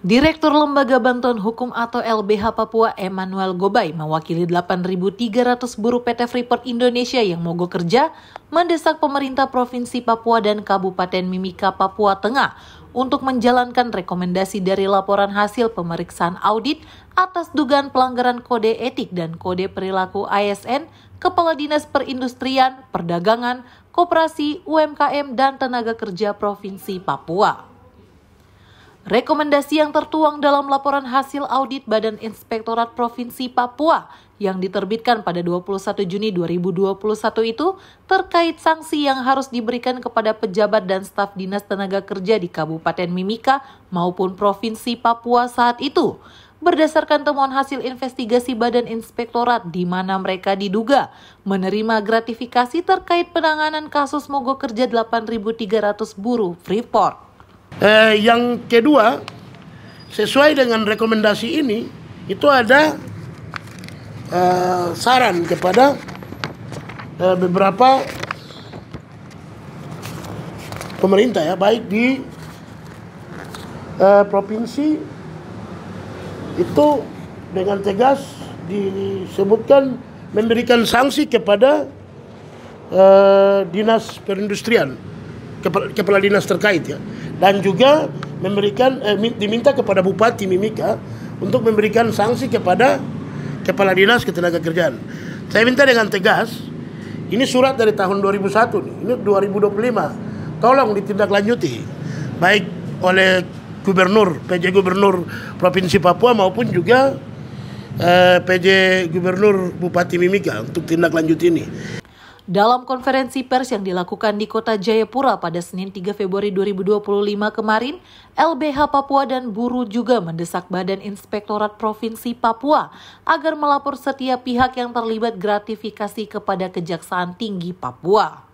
Direktur Lembaga Bantuan Hukum atau LBH Papua Emmanuel Gobay mewakili 8.300 buruh PT Freeport Indonesia yang mogok kerja mendesak pemerintah Provinsi Papua dan Kabupaten Mimika Papua Tengah untuk menjalankan rekomendasi dari laporan hasil pemeriksaan audit atas dugaan pelanggaran kode etik dan kode perilaku ASN, Kepala Dinas Perindustrian, Perdagangan, Koperasi, UMKM, dan Tenaga Kerja Provinsi Papua. Rekomendasi yang tertuang dalam laporan hasil audit Badan Inspektorat Provinsi Papua yang diterbitkan pada 21 Juni 2021 itu terkait sanksi yang harus diberikan kepada pejabat dan staf Dinas Tenaga Kerja di Kabupaten Mimika maupun Provinsi Papua saat itu. Berdasarkan temuan hasil investigasi Badan Inspektorat di mana mereka diduga menerima gratifikasi terkait penanganan kasus mogok kerja 8.300 buruh Freeport. Yang kedua, sesuai dengan rekomendasi ini, itu ada saran kepada beberapa pemerintah ya, baik di provinsi itu dengan tegas disebutkan memberikan sanksi kepada dinas perindustrian, kepala dinas terkait ya. Dan juga memberikan diminta kepada Bupati Mimika untuk memberikan sanksi kepada Kepala Dinas Ketenagakerjaan. Saya minta dengan tegas, ini surat dari tahun 2001 nih, ini 2025. Tolong ditindaklanjuti baik oleh Gubernur, PJ Gubernur Provinsi Papua maupun juga PJ Gubernur Bupati Mimika untuk tindak lanjut ini. Dalam konferensi pers yang dilakukan di Kota Jayapura pada Senin 3 Februari 2025 kemarin, LBH Papua dan buruh juga mendesak Badan Inspektorat Provinsi Papua agar melapor setiap pihak yang terlibat gratifikasi kepada Kejaksaan Tinggi Papua.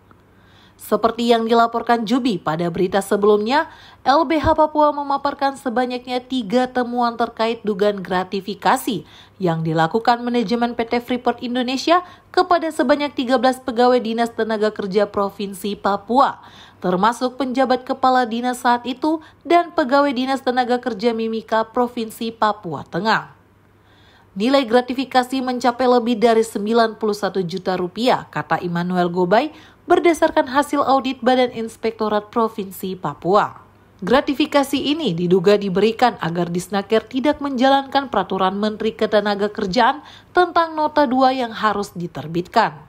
Seperti yang dilaporkan Jubi pada berita sebelumnya, LBH Papua memaparkan sebanyaknya 3 temuan terkait dugaan gratifikasi yang dilakukan manajemen PT Freeport Indonesia kepada sebanyak 13 pegawai Dinas Tenaga Kerja Provinsi Papua, termasuk penjabat kepala dinas saat itu dan pegawai Dinas Tenaga Kerja Mimika Provinsi Papua Tengah. Nilai gratifikasi mencapai lebih dari 91 juta rupiah, kata Emmanuel Gobay, berdasarkan hasil audit Badan Inspektorat Provinsi Papua. Gratifikasi ini diduga diberikan agar Disnaker tidak menjalankan peraturan Menteri Ketenagakerjaan tentang Nota 2 yang harus diterbitkan.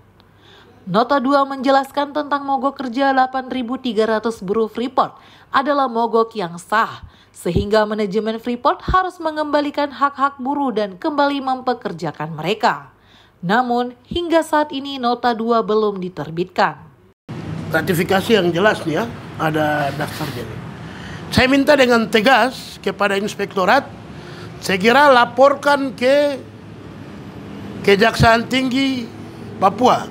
Nota 2 menjelaskan tentang mogok kerja 8.300 buruh Freeport adalah mogok yang sah, sehingga manajemen Freeport harus mengembalikan hak-hak buruh dan kembali mempekerjakan mereka. Namun, hingga saat ini Nota 2 belum diterbitkan. Gratifikasi yang jelas nih ya, ada daftarnya nih. Saya minta dengan tegas kepada Inspektorat, segera laporkan ke Kejaksaan Tinggi Papua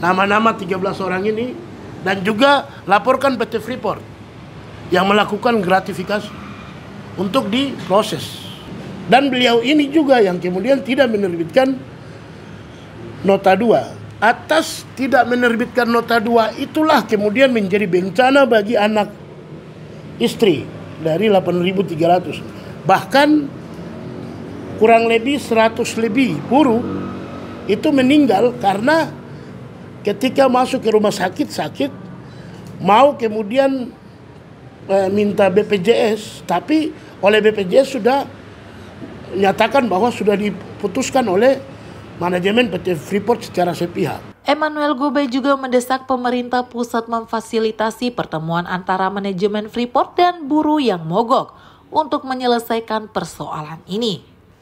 nama-nama 13 orang ini, dan juga laporkan PT Freeport yang melakukan gratifikasi untuk diproses. Dan beliau ini juga yang kemudian tidak menerbitkan Nota 2. Atas tidak menerbitkan Nota 2 itulah kemudian menjadi bencana bagi anak istri dari 8.300. Bahkan kurang lebih 100 lebih buruh itu meninggal karena ketika masuk ke rumah sakit mau kemudian minta BPJS, tapi oleh BPJS sudah menyatakan bahwa sudah diputuskan oleh manajemen PT Freeport secara sepihak. Emmanuel Gobay juga mendesak pemerintah pusat memfasilitasi pertemuan antara manajemen Freeport dan buruh yang mogok untuk menyelesaikan persoalan ini.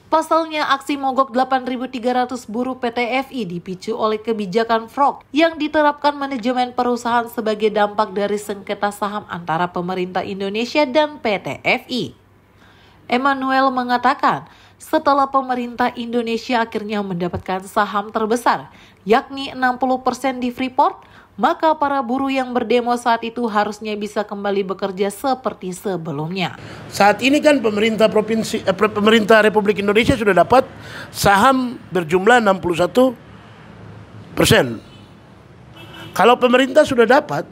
Pasalnya, aksi mogok 8.300 buruh PT FI dipicu oleh kebijakan FROG yang diterapkan manajemen perusahaan sebagai dampak dari sengketa saham antara pemerintah Indonesia dan PT FI. Emmanuel mengatakan, setelah pemerintah Indonesia akhirnya mendapatkan saham terbesar, yakni 60% di Freeport, maka para buruh yang berdemo saat itu harusnya bisa kembali bekerja seperti sebelumnya. Saat ini kan pemerintah Republik Indonesia sudah dapat saham berjumlah 61%. Kalau pemerintah sudah dapat,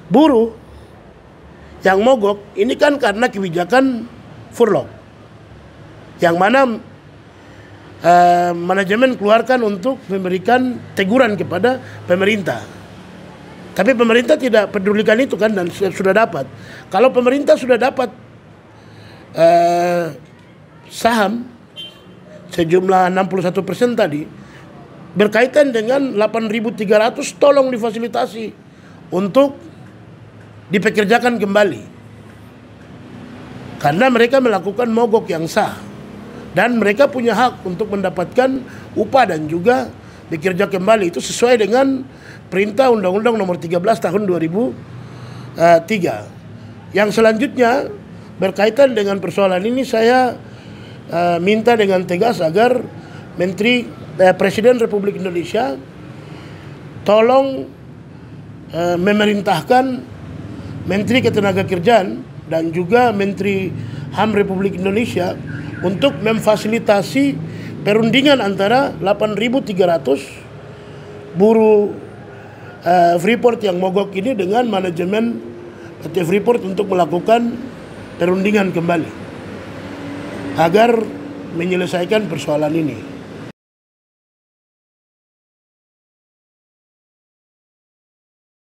buruh yang mogok ini kan karena kebijakan furlough, yang mana manajemen keluarkan untuk memberikan teguran kepada pemerintah. Tapi pemerintah tidak pedulikan itu kan, dan sudah dapat. Kalau pemerintah sudah dapat saham sejumlah 61% tadi, berkaitan dengan 8.300, tolong difasilitasi untuk dipekerjakan kembali. Karena mereka melakukan mogok yang sah. Dan mereka punya hak untuk mendapatkan upah dan juga bekerja kembali. Itu sesuai dengan perintah Undang-Undang Nomor 13 Tahun 2003. Yang selanjutnya berkaitan dengan persoalan ini, saya minta dengan tegas agar Presiden Republik Indonesia tolong memerintahkan Menteri Ketenagakerjaan dan juga Menteri HAM Republik Indonesia untuk memfasilitasi perundingan antara 8.300 buruh Freeport yang mogok ini dengan manajemen PT Freeport untuk melakukan perundingan kembali agar menyelesaikan persoalan ini.